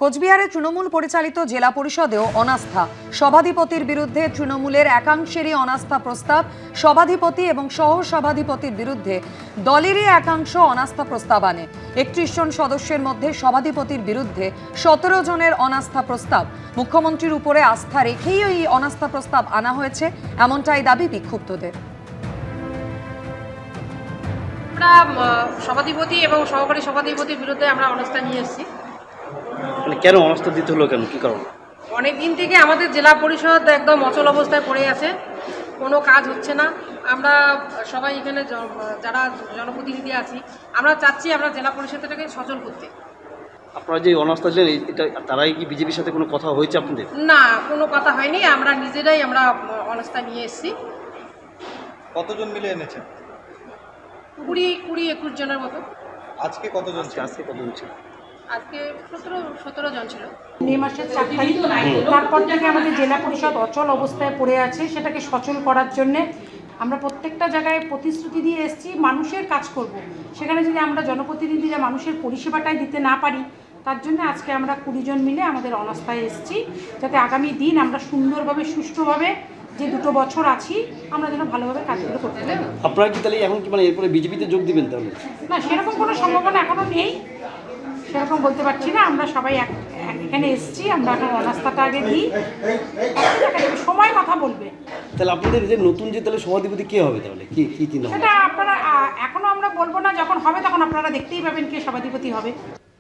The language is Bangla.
কোচবিহারে তৃণমূল পরিচালিত জেলা পরিষদেও অনাস্থা। সভাধিপতির বিরুদ্ধে তৃণমূলের একাংশেরই অনাস্থা প্রস্তাব। সভাধিপতি এবং সহ সভাধিপতির বিরুদ্ধে দলেরই একাংশ অনাস্থা প্রস্তাব আনে। 31 জন সদস্যের মধ্যে সভাধিপতির বিরুদ্ধে 17 জনের অনাস্থা প্রস্তাব। মুখ্যমন্ত্রীর উপরে আস্থা রেখেই এই অনাস্থা প্রস্তাব আনা হয়েছে, এমনটাই দাবি বিক্ষুব্ধদের। আমরা সভাধিপতি এবং সহকারী সভাধিপতির বিরুদ্ধে আমরা অনাস্থা নিয়ে এসেছি। মানে কেন অনাস্থা দিতে হলো, কেন, কি কারণ? অনেক দিন থেকে আমাদের জেলা পরিষদ একদম অচল অবস্থায় পড়ে আছে, কোনো কাজ হচ্ছে না। আমরা সবাই এখানে যারা জনপ্রতিনিধি আছি, আমরা চাচ্ছি আমরা জেলা পরিষদটাকে সচল করতে। আপনারা যে অনাস্থা দিলেন, এটা তারাই কি বিজেপির সাথে কোনো কথা হয়েছে আপনাদের? না, কোনো কথা হয়নি, আমরা নিজেরাই আমরা অনাস্থা নিয়ে এসেছি। কতজন মিলে এনেছেন? 20-21 জনের মতো। আজকে কতজন? আজকে কতজন ছিল? আজকে 17 জন ছিল। মে মাসের 4 তারিখ, তারপর থেকে আমাদের জেলা পরিষদ অচল অবস্থায় পড়ে আছে। সেটাকে সচল করার জন্যে আমরা প্রত্যেকটা জায়গায় প্রতিশ্রুতি দিয়ে এসেছি, মানুষের কাজ করব। সেখানে যদি আমরা জনপ্রতিনিধিরা মানুষের পরিষেবাটাই দিতে না পারি, তার জন্য আজকে আমরা 20 জন মিলে আমাদের অনাস্থায় এসেছি, যাতে আগামী দিন আমরা সুন্দরভাবে সুষ্ঠুভাবে যে 2 বছর আছি আমরা যেন ভালোভাবে কাজগুলো করতে পারি। আপনারা কি তাহলে এখন কি মানে এরপরে বিজেপিতে যোগ দিবেন তাহলে? না, সেরকম কোনো সম্ভাবনা এখনও নেই, সেরকম বলতে পারছি না। আমরা সবাই এখানে এসেছি, আমরা এখন অনাস্থাটা আগে দিই, সময় কথা বলবে। তাহলে আপনাদের যে নতুন যে তাহলে সভাধিপতি কে হবে, তাহলে কি চিন্তা? সেটা আপনারা এখনো আমরা বলবো না, যখন হবে তখন আপনারা দেখতেই পাবেন কে সভাধিপতি হবে।